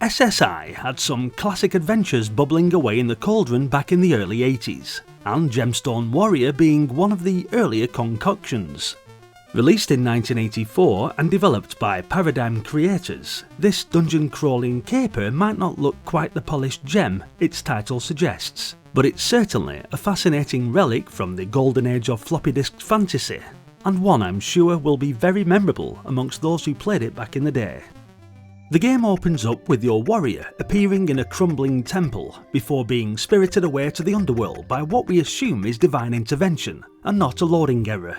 SSI had some classic adventures bubbling away in the cauldron back in the early 80s, and Gemstone Warrior being one of the earlier concoctions. Released in 1984 and developed by Paradigm creators, this dungeon-crawling caper might not look quite the polished gem its title suggests, but it's certainly a fascinating relic from the golden age of floppy disk fantasy, and one I'm sure will be very memorable amongst those who played it back in the day. The game opens up with your warrior appearing in a crumbling temple before being spirited away to the underworld by what we assume is divine intervention and not a loading error.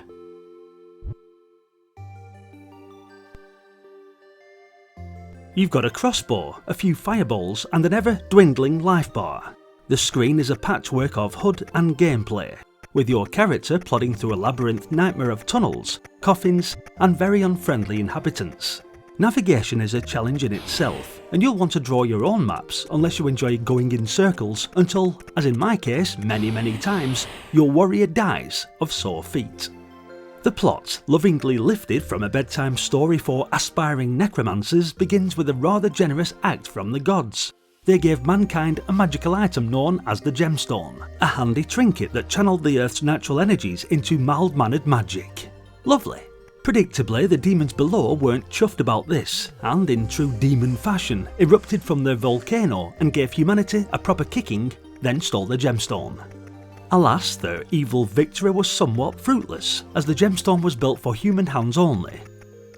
You've got a crossbow, a few fireballs and an ever-dwindling life bar. The screen is a patchwork of HUD and gameplay, with your character plodding through a labyrinth nightmare of tunnels, coffins and very unfriendly inhabitants. Navigation is a challenge in itself, and you'll want to draw your own maps unless you enjoy going in circles until, as in my case many times, your warrior dies of sore feet. The plot, lovingly lifted from a bedtime story for aspiring necromancers, begins with a rather generous act from the gods. They gave mankind a magical item known as the Gemstone, a handy trinket that channeled the Earth's natural energies into mild-mannered magic. Lovely. Predictably, the demons below weren't chuffed about this, and in true demon fashion, erupted from their volcano and gave humanity a proper kicking, then stole the gemstone. Alas, their evil victory was somewhat fruitless, as the gemstone was built for human hands only.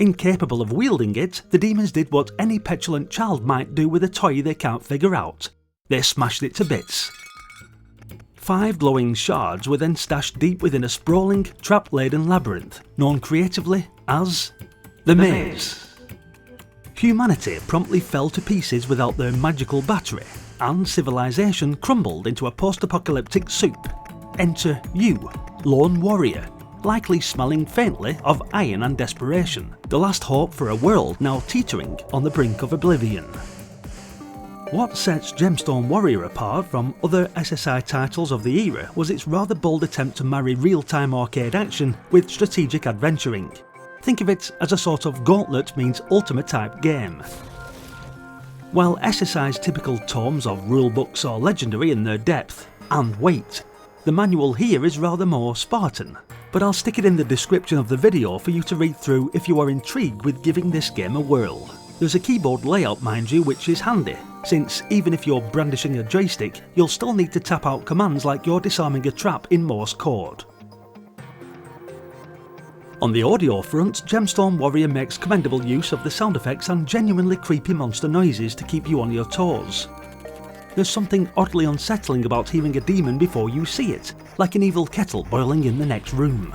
Incapable of wielding it, the demons did what any petulant child might do with a toy they can't figure out. They smashed it to bits. 5 glowing shards were then stashed deep within a sprawling, trap-laden labyrinth, known creatively as the Maze. Humanity promptly fell to pieces without their magical battery, and civilization crumbled into a post-apocalyptic soup. Enter you, lone warrior, likely smelling faintly of iron and desperation, the last hope for a world now teetering on the brink of oblivion. What sets Gemstone Warrior apart from other SSI titles of the era was its rather bold attempt to marry real-time arcade action with strategic adventuring. Think of it as a sort of Gauntlet means Ultima type game. While SSI's typical tomes of rulebooks are legendary in their depth and weight, the manual here is rather more Spartan, but I'll stick it in the description of the video for you to read through if you are intrigued with giving this game a whirl. There's a keyboard layout, mind you, which is handy, since even if you're brandishing a joystick, you'll still need to tap out commands like you're disarming a trap in Morse code. On the audio front, Gemstone Warrior makes commendable use of the sound effects and genuinely creepy monster noises to keep you on your toes. There's something oddly unsettling about hearing a demon before you see it, like an evil kettle boiling in the next room.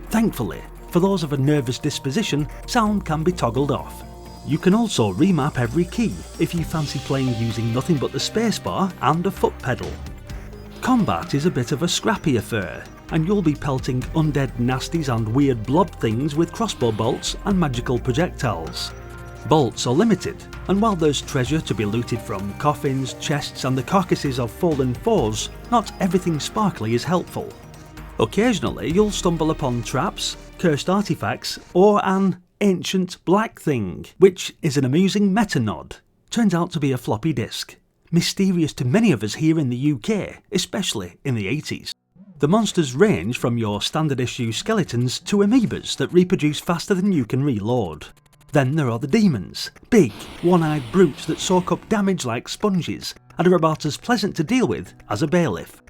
Thankfully, for those of a nervous disposition, sound can be toggled off. You can also remap every key if you fancy playing using nothing but the spacebar and a foot pedal. Combat is a bit of a scrappy affair, and you'll be pelting undead nasties and weird blob things with crossbow bolts and magical projectiles. Bolts are limited, and while there's treasure to be looted from coffins, chests and the carcasses of fallen foes, not everything sparkly is helpful. Occasionally you'll stumble upon traps, cursed artifacts or an ancient black thing, which is an amusing meta-nod. Turns out to be a floppy disk. Mysterious to many of us here in the UK, especially in the 80s. The monsters range from your standard issue skeletons to amoebas that reproduce faster than you can reload. Then there are the demons, big, one-eyed brutes that soak up damage like sponges and are about as pleasant to deal with as a bailiff.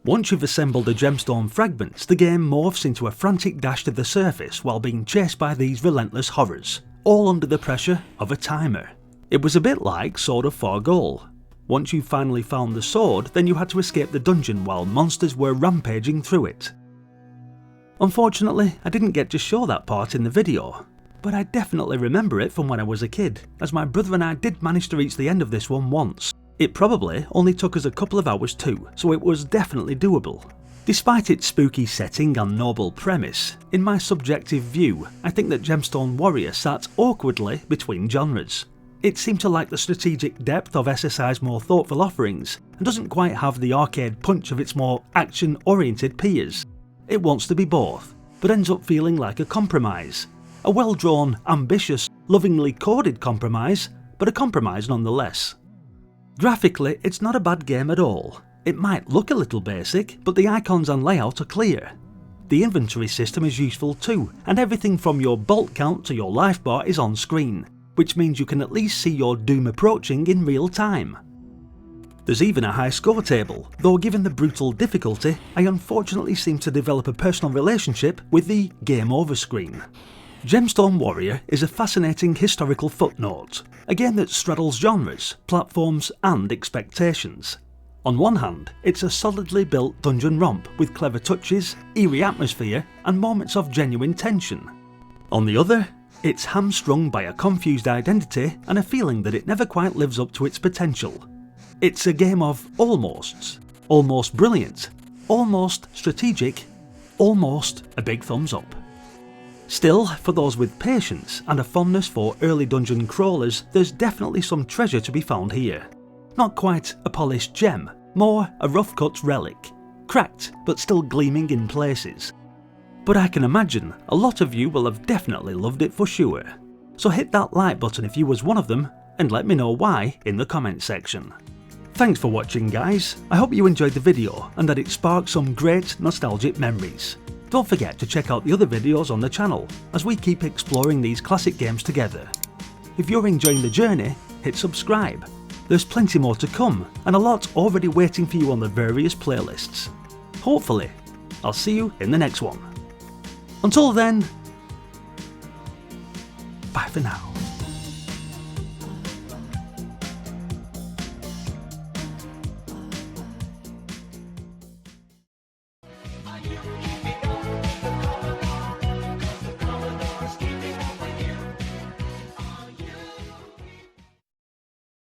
Once you've assembled the gemstone fragments, the game morphs into a frantic dash to the surface while being chased by these relentless horrors, all under the pressure of a timer. It was a bit like Sword of Forgol. Once you finally found the sword, then you had to escape the dungeon while monsters were rampaging through it. Unfortunately, I didn't get to show that part in the video, but I definitely remember it from when I was a kid, as my brother and I did manage to reach the end of this one once. It probably only took us a couple of hours too, so it was definitely doable. Despite its spooky setting and noble premise, in my subjective view, I think that Gemstone Warrior sat awkwardly between genres. It seemed to lack the strategic depth of SSI's more thoughtful offerings, and doesn't quite have the arcade punch of its more action-oriented peers. It wants to be both, but ends up feeling like a compromise. A well-drawn, ambitious, lovingly coded compromise, but a compromise nonetheless. Graphically, it's not a bad game at all. It might look a little basic, but the icons and layout are clear. The inventory system is useful too, and everything from your bolt count to your life bar is on screen, which means you can at least see your doom approaching in real time. There's even a high score table, though given the brutal difficulty, I unfortunately seem to develop a personal relationship with the game over screen. Gemstone Warrior is a fascinating historical footnote, a game that straddles genres, platforms and expectations. On one hand, it's a solidly built dungeon romp with clever touches, eerie atmosphere and moments of genuine tension. On the other, it's hamstrung by a confused identity and a feeling that it never quite lives up to its potential. It's a game of almosts. Almost brilliant, almost strategic, almost a big thumbs up. Still, for those with patience and a fondness for early dungeon crawlers, there's definitely some treasure to be found here. Not quite a polished gem, more a rough cut relic, cracked but still gleaming in places. But I can imagine a lot of you will have definitely loved it for sure. So hit that like button if you was one of them, and let me know why in the comments section. Thanks for watching guys, I hope you enjoyed the video and that it sparked some great nostalgic memories. Don't forget to check out the other videos on the channel as we keep exploring these classic games together. If you're enjoying the journey, hit subscribe. There's plenty more to come and a lot already waiting for you on the various playlists. Hopefully, I'll see you in the next one. Until then, bye for now.